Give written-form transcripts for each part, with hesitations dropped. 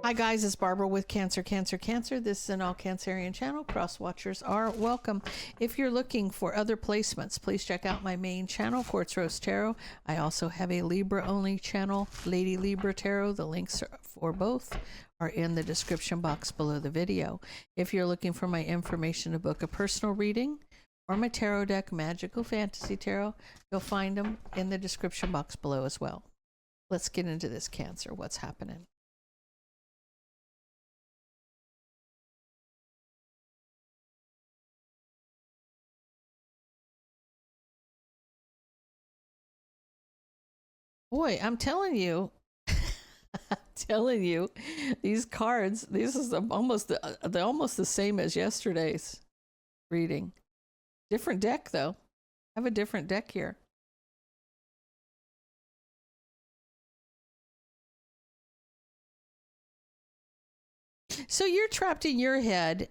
Hi guys, it's Barbara with Cancer. This is an all Cancerian channel. Cross watchers are welcome. If you're looking for other placements, please check out my main channel, Quartz Rose Tarot. I also have a Libra only channel, Lady Libra Tarot. The links for both are in the description box below the video. If you're looking for my information to book a personal reading or my tarot deck, Magical Fantasy Tarot, you'll find them in the description box below as well. Let's get into this, Cancer. What's happening? Boy, I'm telling you, these cards, this is almost they're almost the same as yesterday's reading. Different deck though. I have a different deck here. So you're trapped in your head.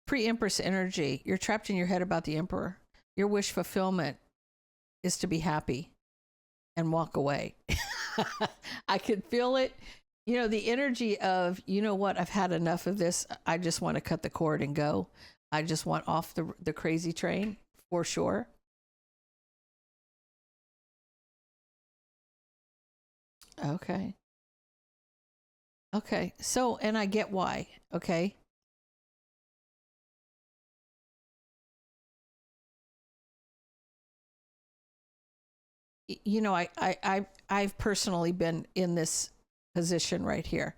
Pre-Empress energy. You're trapped in your head about the Emperor. Your wish fulfillment is to be happy and walk away. I could feel it. You know, the energy of, you know what, I've had enough of this. I just want to cut the cord and go. I just want off the crazy train for sure. Okay. Okay. So, and I get why. Okay. You know, I've personally been in this position right here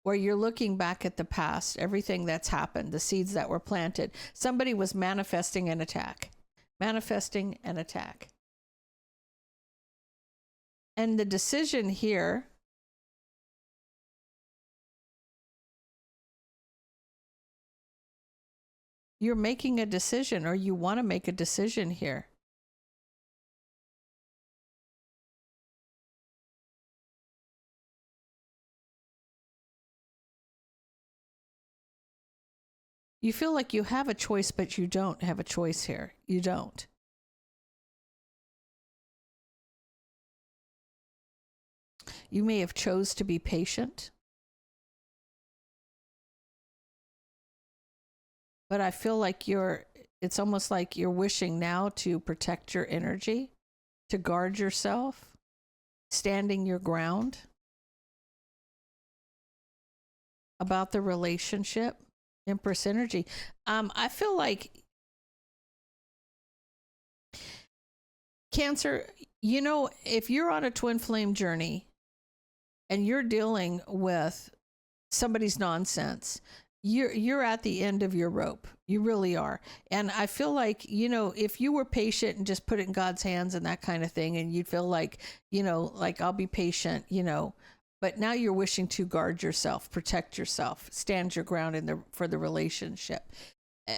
where you're looking back at the past, everything that's happened, the seeds that were planted. Somebody was manifesting an attack. And the decision here, you're making a decision, or you want to make a decision here. You feel like you have a choice, but you don't have a choice here. You don't. You may have chose to be patient. But I feel like it's almost like you're wishing now to protect your energy, to guard yourself, standing your ground about the relationship. Empress energy. I feel like, Cancer, you know, if you're on a twin flame journey and you're dealing with somebody's nonsense, you're at the end of your rope. You really are. And I feel like, you know, if you were patient and just put it in God's hands and that kind of thing, and you'd feel like, you know, like I'll be patient, you know, but now you're wishing to guard yourself, protect yourself, stand your ground for the relationship.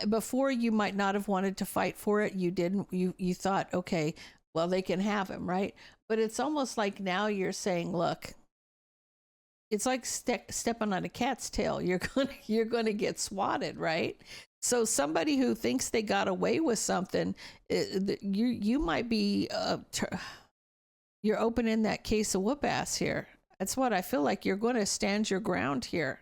Before, you might not have wanted to fight for it. You didn't. You thought, okay, well, they can have him, right? But it's almost like now you're saying, look, it's like stepping on a cat's tail. You're gonna get swatted, right? So somebody who thinks they got away with something, you might be you're opening that case of whoop ass here. That's what I feel like. You're going to stand your ground here.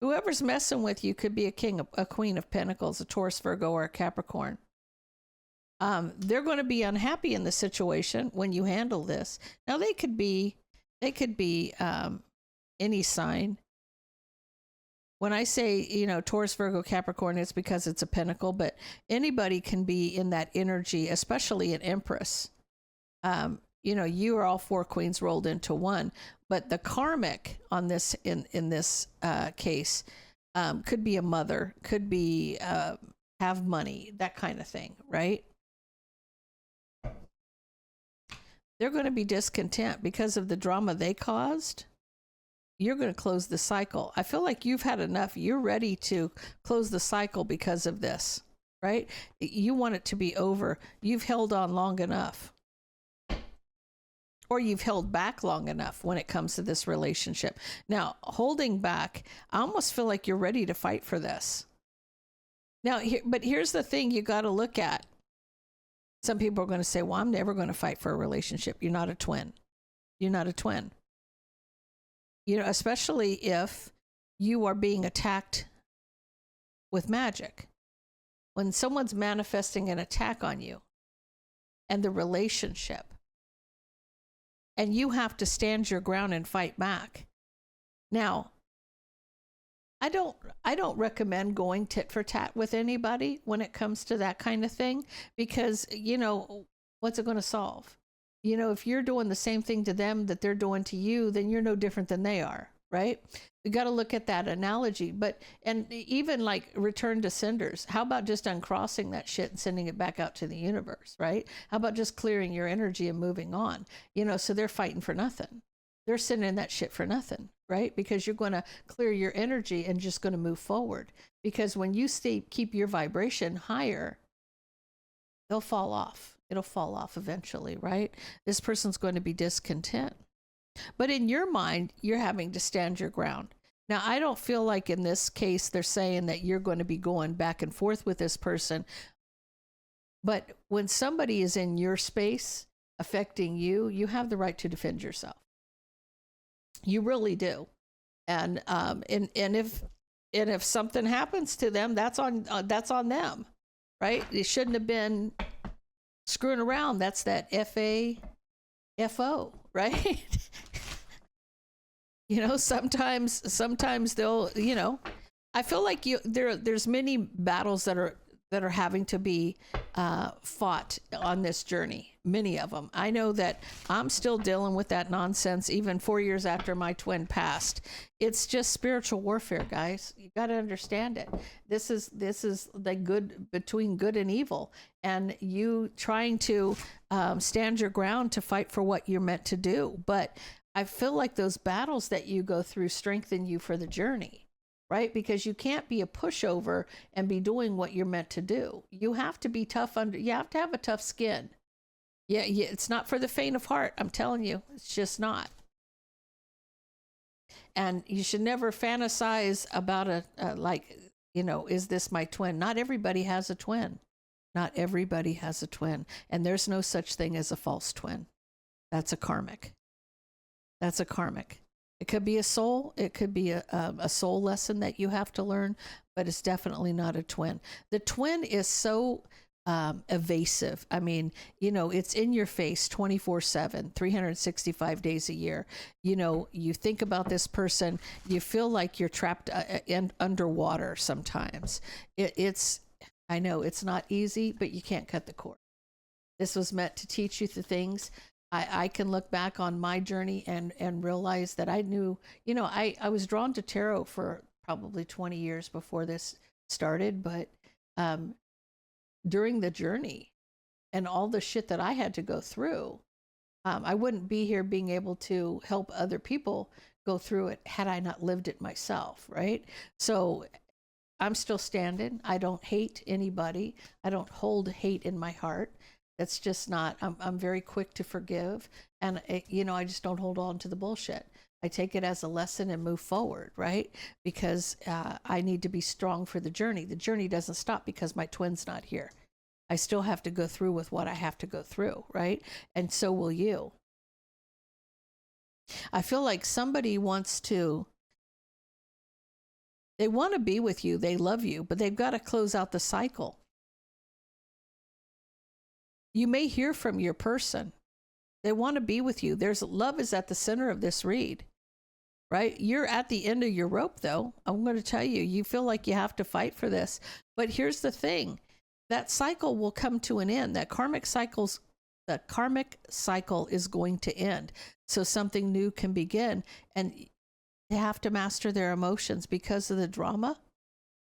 Whoever's messing with you could be a king, a queen of pentacles, a Taurus, Virgo, or a Capricorn. They're going to be unhappy in the situation when you handle this. Now they could be any sign. When I say, you know, Taurus, Virgo, Capricorn, it's because it's a pentacle, but anybody can be in that energy, especially an Empress. You know, you are all four queens rolled into one, but the karmic on this, in this case, could be a mother, could be have money, that kind of thing, right? They're going to be discontent because of the drama they caused. You're going to close the cycle. I feel like you've had enough. You're ready to close the cycle because of this, right? You want it to be over. You've held on long enough. Or you've held back long enough when it comes to this relationship. Now, holding back, I almost feel like you're ready to fight for this. Now, but here's the thing you got to look at. Some people are going to say, well, I'm never going to fight for a relationship. You're not a twin. You're not a twin. You know, especially if you are being attacked with magic. When someone's manifesting an attack on you and the relationship, and you have to stand your ground and fight back. Now, I don't recommend going tit for tat with anybody when it comes to that kind of thing, because, you know, what's it going to solve? You know, if you're doing the same thing to them that they're doing to you, then you're no different than they are, right? You got to look at that analogy. But, and even like return to senders, how about just uncrossing that shit and sending it back out to the universe, right? How about just clearing your energy and moving on? You know, so they're fighting for nothing. They're sending that shit for nothing, right? Because you're going to clear your energy and just going to move forward. Because when you keep your vibration higher, they'll fall off. It'll fall off eventually, right? This person's going to be discontent. But in your mind, you're having to stand your ground. Now, I don't feel like in this case, they're saying that you're going to be going back and forth with this person. But when somebody is in your space affecting you, you have the right to defend yourself. You really do. And if something happens to them, that's on them, right? It shouldn't have been screwing around. That's that FAFO, right? You know, sometimes they'll, you know, I feel like there's many battles that are having to be fought on this journey. Many of them. I know that I'm still dealing with that nonsense even 4 years after my twin passed. It's just spiritual warfare, guys. You got to understand it. This is the good between good and evil, and you trying to stand your ground to fight for what you're meant to do. But I feel like those battles that you go through strengthen you for the journey. Right? Because you can't be a pushover and be doing what you're meant to do. You have to be tough you have to have a tough skin. Yeah, it's not for the faint of heart. I'm telling you, it's just not. And you should never fantasize about like, you know, is this my twin? Not everybody has a twin. Not everybody has a twin. And there's no such thing as a false twin. That's a karmic. That's a karmic. It could be a soul. It could be a soul lesson that you have to learn, but it's definitely not a twin. The twin is so evasive. I mean, you know, it's in your face 24/7, 365 days a year. You know, you think about this person, you feel like you're trapped underwater sometimes. I know it's not easy, but you can't cut the cord. This was meant to teach you the things. I can look back on my journey and realize that I knew, you know, I was drawn to tarot for probably 20 years before this started, but during the journey and all the shit that I had to go through, I wouldn't be here being able to help other people go through it had I not lived it myself, right? So I'm still standing. I don't hate anybody. I don't hold hate in my heart. That's just not, I'm very quick to forgive. And, you know, I just don't hold on to the bullshit. I take it as a lesson and move forward, right? Because I need to be strong for the journey. The journey doesn't stop because my twin's not here. I still have to go through with what I have to go through, right? And so will you. I feel like somebody they want to be with you. They love you, but they've got to close out the cycle. You may hear from your person. They want to be with you. Love is at the center of this read, right? You're at the end of your rope, though. I'm going to tell you, you feel like you have to fight for this. But here's the thing. That cycle will come to an end. The karmic cycle is going to end. So something new can begin. And they have to master their emotions because of the drama.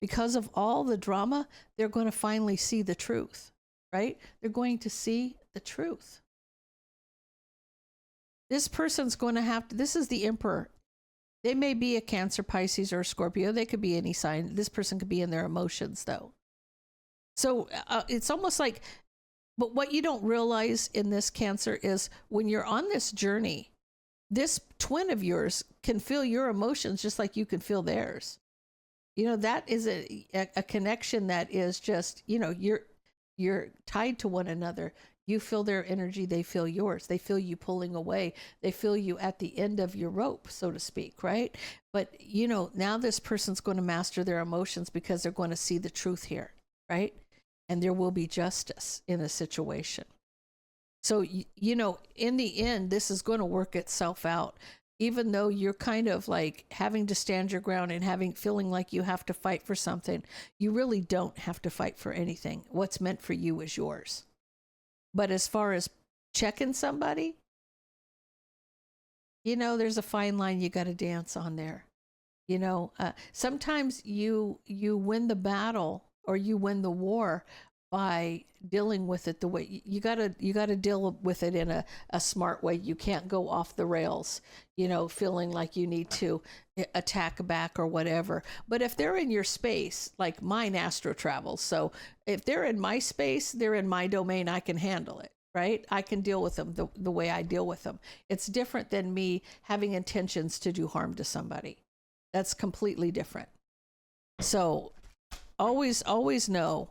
Because of all the drama, they're going to finally see the truth. Right? They're going to see the truth. This person's going to have to, this is the Emperor. They may be a Cancer, Pisces, or a Scorpio. They could be any sign. This person could be in their emotions, though. So it's almost like, but what you don't realize in this Cancer is when you're on this journey, this twin of yours can feel your emotions just like you can feel theirs. You know, that is a connection that is just, you know, you're tied to one another. You feel their energy, they feel yours. They feel you pulling away. They feel you at the end of your rope, so to speak, right? But, you know, now this person's going to master their emotions because they're going to see the truth here, right? And there will be justice in the situation. So, you know, in the end, this is going to work itself out. Even though you're kind of like having to stand your ground and feeling like you have to fight for something, you really don't have to fight for anything. What's meant for you is yours. But as far as checking somebody, you know, there's a fine line you got to dance on there. You know, sometimes you win the battle or you win the war by dealing with it the way you gotta deal with it in a smart way. You can't go off the rails, you know, feeling like you need to attack back or whatever. But if they're in your space, like mine astro travels, so if they're in my space, they're in my domain, I can handle it, right? I can deal with them the way I deal with them. It's different than me having intentions to do harm to somebody. That's completely different. So always know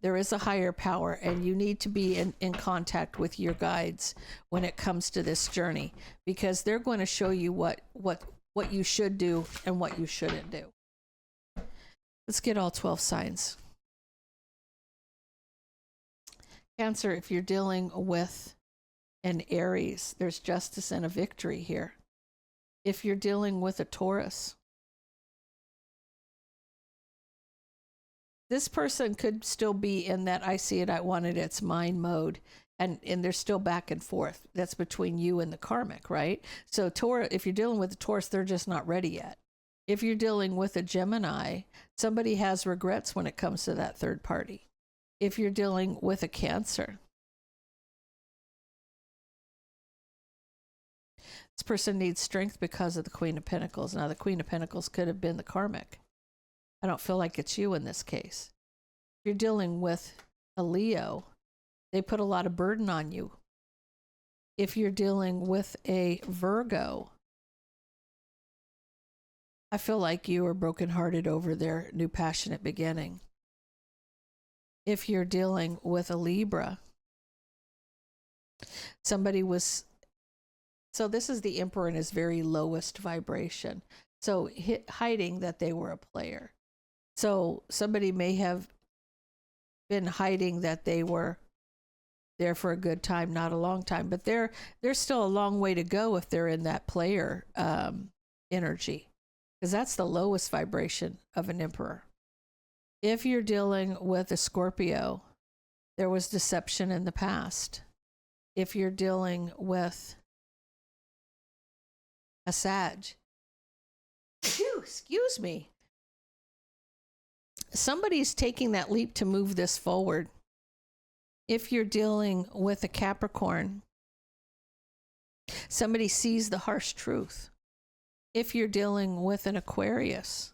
there is a higher power, and you need to be in contact with your guides when it comes to this journey, because they're going to show you what you should do and what you shouldn't do. Let's get all 12 signs. Cancer, if you're dealing with an Aries, there's justice and a victory here. If you're dealing with a Taurus, this person could still be in that I see it, I want it, it's mine mode. And they're still back and forth. That's between you and the karmic, right? So Taurus, if you're dealing with a Taurus, they're just not ready yet. If you're dealing with a Gemini, somebody has regrets when it comes to that third party. If you're dealing with a Cancer, this person needs strength because of the Queen of Pentacles. Now, the Queen of Pentacles could have been the karmic. I don't feel like it's you in this case. If you're dealing with a Leo, they put a lot of burden on you. If you're dealing with a Virgo, I feel like you are brokenhearted over their new passionate beginning. If you're dealing with a Libra, so this is the Emperor in his very lowest vibration. So hiding that they were a player. So somebody may have been hiding that they were there for a good time, not a long time, but they're still a long way to go if they're in that player energy, because that's the lowest vibration of an Emperor. If you're dealing with a Scorpio, there was deception in the past. If you're dealing with a Sag, excuse me, somebody's taking that leap to move this forward. If you're dealing with a Capricorn, somebody sees the harsh truth. If you're dealing with an Aquarius,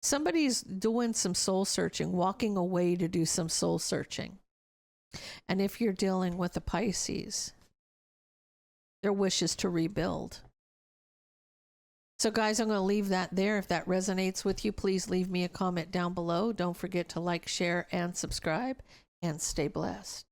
somebody's doing some soul searching, walking away to do some soul searching. And if you're dealing with a Pisces, their wish is to rebuild. So guys, I'm going to leave that there. If that resonates with you, please leave me a comment down below. Don't forget to like, share, and subscribe, and stay blessed.